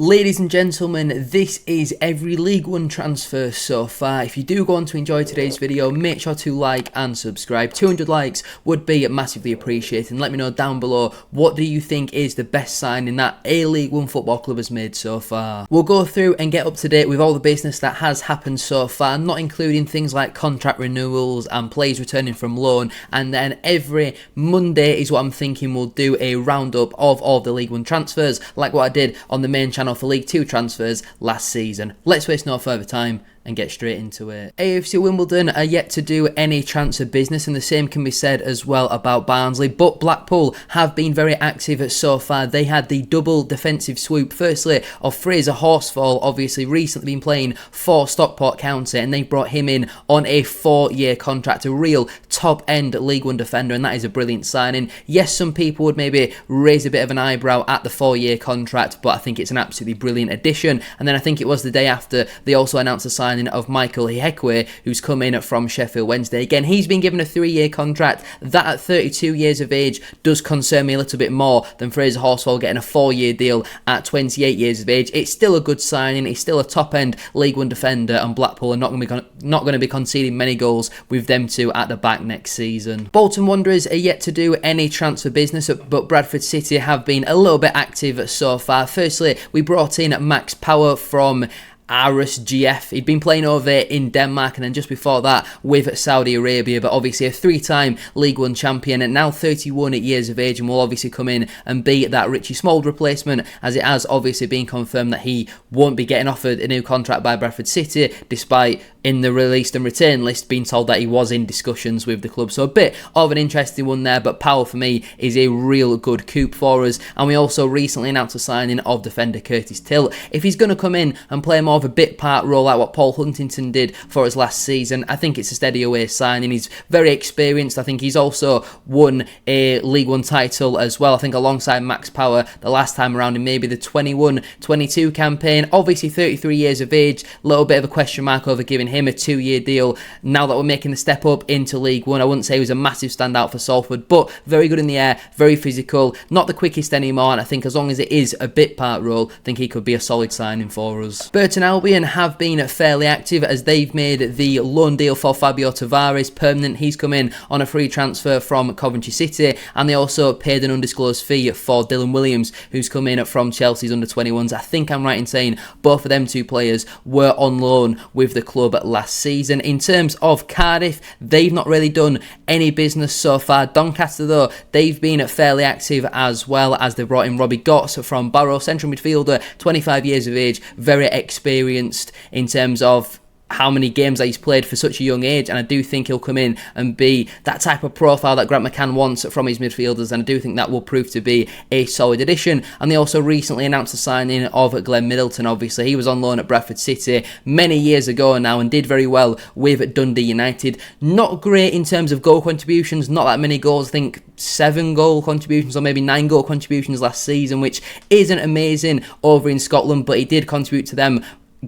Ladies and gentlemen, this is every League One transfer so far. If you do go on to enjoy today's video, make sure to like and subscribe. 200 likes would be massively appreciated. And let me know down below, what do you think is the best signing that a League One football club has made so far? We'll go through and get up to date with all the business that has happened so far, not including things like contract renewals and players returning from loan. And then every Monday is what I'm thinking we'll do a roundup of all the League One transfers, like what I did on the main channel for League 2 transfers last season. Let's waste no further time and get straight into it. AFC Wimbledon are yet to do any transfer business, and the same can be said as well about Barnsley, but Blackpool have been very active so far. They had the double defensive swoop, firstly of Fraser Horsfall, obviously recently been playing for Stockport County, and they brought him in on a 4-year contract, a real top-end League One defender, and that is a brilliant signing. Yes, some people would maybe raise a bit of an eyebrow at the 4-year contract, but I think it's an absolutely brilliant addition. And then I think it was the day after they also announced the signing of Michael Ihekwe, who's come in from Sheffield Wednesday. Again, he's been given a 3-year contract. That at 32 years of age does concern me a little bit more than Fraser Horsfall getting a 4-year deal at 28 years of age. It's still a good signing. He's still a top-end League One defender, and Blackpool are not going to be conceding many goals with them two at the back next season. Bolton Wanderers are yet to do any transfer business, but Bradford City have been a little bit active so far. Firstly, we brought in Max Power from RSGF. He'd been playing over in Denmark, and then just before that with Saudi Arabia, but obviously a 3-time League One champion and now 31 years of age, and will obviously come in and be that Richie Smould replacement, as it has obviously been confirmed that he won't be getting offered a new contract by Bradford City, despite in the released and return list being told that he was in discussions with the club. So a bit of an interesting one there, but Power for me is a real good coup for us. And we also recently announced the signing of defender Curtis Till. If he's going to come in and play more of a bit part role like what Paul Huntington did for us last season, I think it's a steady away signing. He's very experienced. I think he's also won a League One title as well. I think alongside Max Power the last time around in maybe the 21-22 campaign. Obviously 33 years of age, a little bit of a question mark over giving him a 2-year deal now that we're making the step up into League One. I wouldn't say he was a massive standout for Salford, but very good in the air, very physical, not the quickest anymore, and I think as long as it is a bit part role, I think he could be a solid signing for us. Burton Albion have been fairly active as they've made the loan deal for Fabio Tavares permanent. He's come in on a free transfer from Coventry City, and they also paid an undisclosed fee for Dylan Williams, who's come in from Chelsea's under-21s. I think I'm right in saying both of them two players were on loan with the club last season. In terms of Cardiff, they've not really done any business so far. Doncaster, though, they've been fairly active as well, as they brought in Robbie Gotts from Barrow, central midfielder, 25 years of age, very experienced in terms of how many games that he's played for such a young age, and I do think he'll come in and be that type of profile that Grant McCann wants from his midfielders, and I do think that will prove to be a solid addition. And they also recently announced the signing of Glenn Middleton. Obviously he was on loan at Bradford City many years ago now and did very well with Dundee United. Not great in terms of goal contributions, not that many goals, I think 7 goal contributions or maybe 9 goal contributions last season, which isn't amazing over in Scotland, but he did contribute to them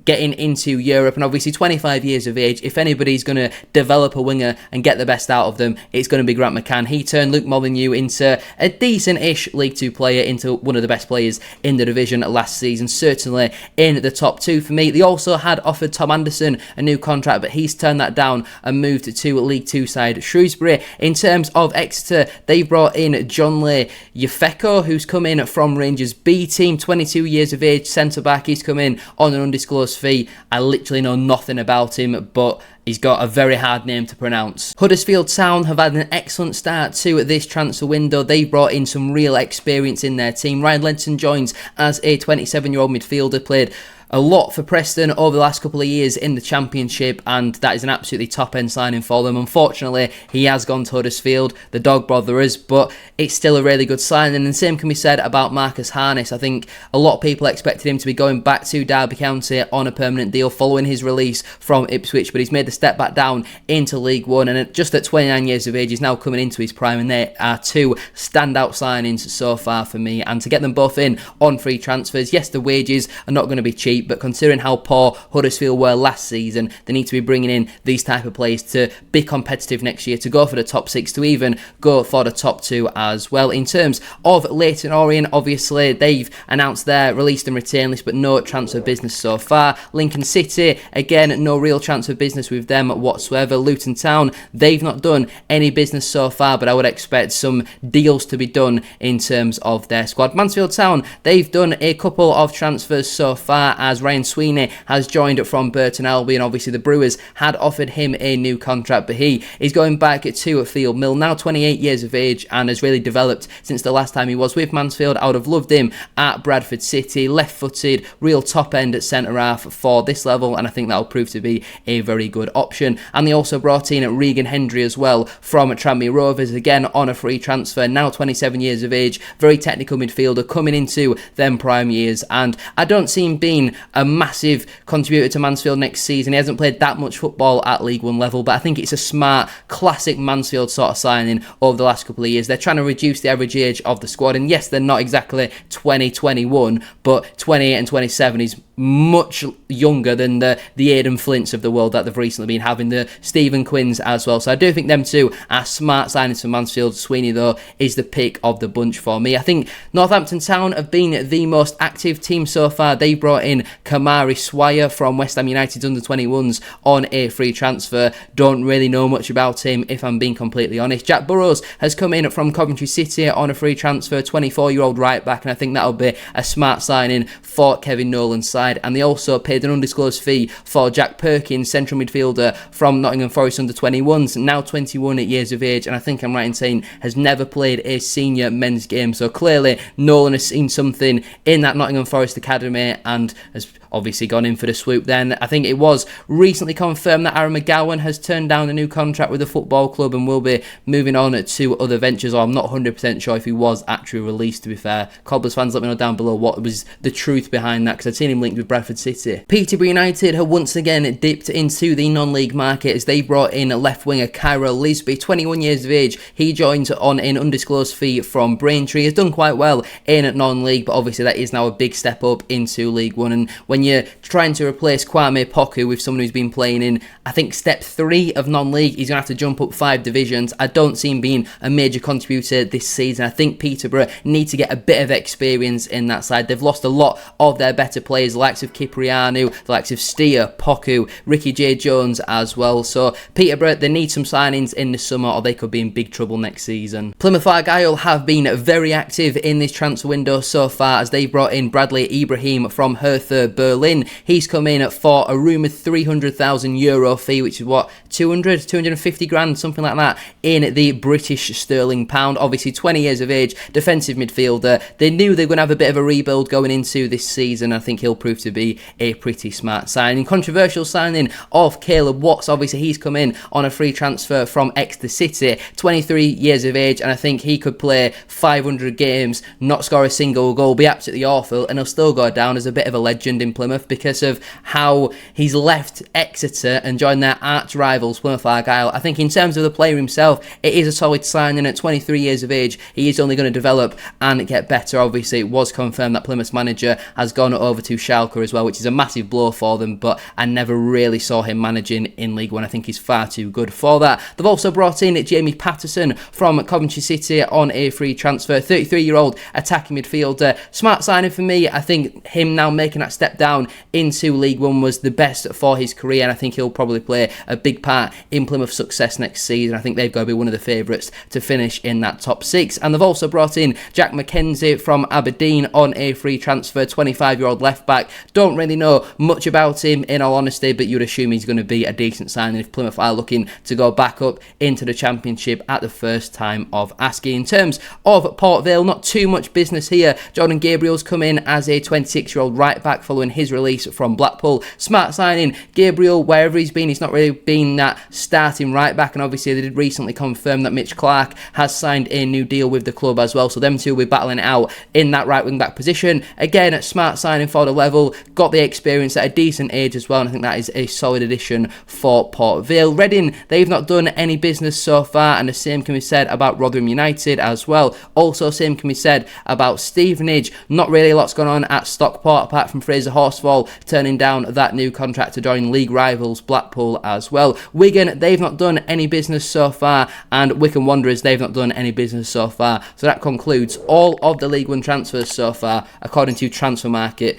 getting into Europe. And obviously 25 years of age, if anybody's going to develop a winger and get the best out of them, it's going to be Grant McCann. He turned Luke Molyneux into a decent-ish League 2 player, into one of the best players in the division last season, certainly in the top 2 for me. They also had offered Tom Anderson a new contract, but he's turned that down and moved to League 2 side Shrewsbury. In terms of Exeter, they brought in John Lee Yefeko, who's come in from Rangers B team, 22 years of age, centre-back. He's come in on an undisclosed fee. I literally know nothing about him, but he's got a very hard name to pronounce. Huddersfield Town have had an excellent start to this transfer window. They've brought in some real experience in their team. Ryan Lenson joins as a 27-year-old midfielder, played a lot for Preston over the last couple of years in the Championship, and that is an absolutely top-end signing for them. Unfortunately, he has gone to Huddersfield, the dog botherers, but it's still a really good signing. And the same can be said about Marcus Harness. I think a lot of people expected him to be going back to Derby County on a permanent deal following his release from Ipswich, but he's made the step back down into League One, and just at 29 years of age, he's now coming into his prime, and they are 2 standout signings so far for me. And to get them both in on free transfers, yes, the wages are not going to be cheap, cheap, but considering how poor Huddersfield were last season, they need to be bringing in these type of players to be competitive next year, to go for the top 6, to even go for the top 2 as well. In terms of Leyton Orient, obviously they've announced their released and retain list, but no transfer business so far. Lincoln City, again, no real transfer business with them whatsoever. Luton Town, they've not done any business so far, but I would expect some deals to be done in terms of their squad. Mansfield Town, they've done a couple of transfers so far, as Ryan Sweeney has joined from Burton Albion. Obviously the Brewers had offered him a new contract, but he is going back to Field Mill, now 28 years of age, and has really developed since the last time he was with Mansfield. I would have loved him at Bradford City, left-footed, real top-end at centre-half for this level, and I think that'll prove to be a very good option. And they also brought in Regan Hendry as well from Tranmere Rovers, again on a free transfer, now 27 years of age, very technical midfielder coming into them prime years, and I don't see him being a massive contributor to Mansfield next season. He hasn't played that much football at League One level, but I think it's a smart, classic Mansfield sort of signing over the last couple of years. They're trying to reduce the average age of the squad, and yes, they're not exactly 2021, but 28 and 27 is much younger than the Aidan Flints of the world that they've recently been having, the Stephen Quinns as well. So I do think them two are smart signings for Mansfield. Sweeney, though, is the pick of the bunch for me. I think Northampton Town have been the most active team so far. They brought in Kamari Swire from West Ham United's under-21s on a free transfer. Don't really know much about him, if I'm being completely honest. Jack Burrows has come in from Coventry City on a free transfer, 24-year-old right back, and I think that'll be a smart signing for Kevin Nolan's side. And they also paid an undisclosed fee for Jack Perkins, central midfielder from Nottingham Forest under-21s, now 21 years of age, and I think I'm right in saying has never played a senior men's game. So clearly Nolan has seen something in that Nottingham Forest academy and has obviously gone in for the swoop. Then I think it was recently confirmed that Aaron McGowan has turned down a new contract with the football club and will be moving on to other ventures, or I'm not 100% sure if he was actually released, to be fair. Cobblers fans, let me know down below what was the truth behind that, because I'd seen him linked with Bradford City. Peterborough United have once again dipped into the non-league market as they brought in left winger Cairo Lisby, 21 years of age. He joins on an undisclosed fee from Braintree. Has done quite well in non-league, but obviously that is now a big step up into League One. And when you're trying to replace Kwame Poku with someone who's been playing in, I think, step 3 of non-league, he's going to have to jump up 5 divisions. I don't see him being a major contributor this season. I think Peterborough need to get a bit of experience in that side. They've lost a lot of their better players, the likes of Kiprianu, the likes of Steer, Poku, Ricky J. Jones as well. So Peterborough, they need some signings in the summer or they could be in big trouble next season. Plymouth Argyle have been very active in this transfer window so far as they brought in Bradley Ibrahim from Hertha Berlin. He's come in for a rumoured €300,000 fee, which is what, 250 grand, something like that, in the British sterling pound. Obviously 20 years of age, defensive midfielder. They knew they were going to have a bit of a rebuild going into this season. I think he'll prove to be a pretty smart signing. Controversial signing of Caleb Watts. Obviously he's come in on a free transfer from Exeter City, 23 years of age, and I think he could play 500 games, not score a single goal, be absolutely awful, and he'll still go down as a bit of a legend in Plymouth because of how he's left Exeter and joined their arch rivals Plymouth Argyle. I think in terms of the player himself, it is a solid signing. At 23 years of age, he is only going to develop and get better. Obviously it was confirmed that Plymouth's manager has gone over to Schalke as well, which is a massive blow for them, but I never really saw him managing in League One. I think he's far too good for that. They've also brought in Jamie Patterson from Coventry City on a free transfer, 33-year-old attacking midfielder. Smart signing for me. I think him now making that step down into League One was the best for his career, and I think he'll probably play a big part in Plymouth's success next season. I think they've got to be one of the favourites to finish in that top 6. And they've also brought in Jack McKenzie from Aberdeen on a free transfer, 25-year-old left back. Don't really know much about him in all honesty, but you'd assume he's going to be a decent signing if Plymouth are looking to go back up into the Championship at the first time of asking. In terms of Port Vale, not too much business here. Jordan Gabriel's come in as a 26-year-old right back following his release from Blackpool. Smart signing. Gabriel, wherever he's been, he's not really been that starting right back, and obviously they did recently confirm that Mitch Clark has signed a new deal with the club as well, so them two will be battling it out in that right wing back position. Again, smart signing for the level, got the experience at a decent age as well, and I think that is a solid addition for Port Vale. Reading, they've not done any business so far, and the same can be said about Rotherham United as well. Also, same can be said about Stevenage. Not really a lot's gone on at Stockport apart from Fraser Horsfall turning down that new contract to join league rivals Blackpool as well. Wigan, they've not done any business so far, and Wycombe Wanderers, they've not done any business so far. So that concludes all of the League One transfers so far, according to Transfermarkt.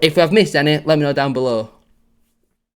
If I've missed any, let me know down below.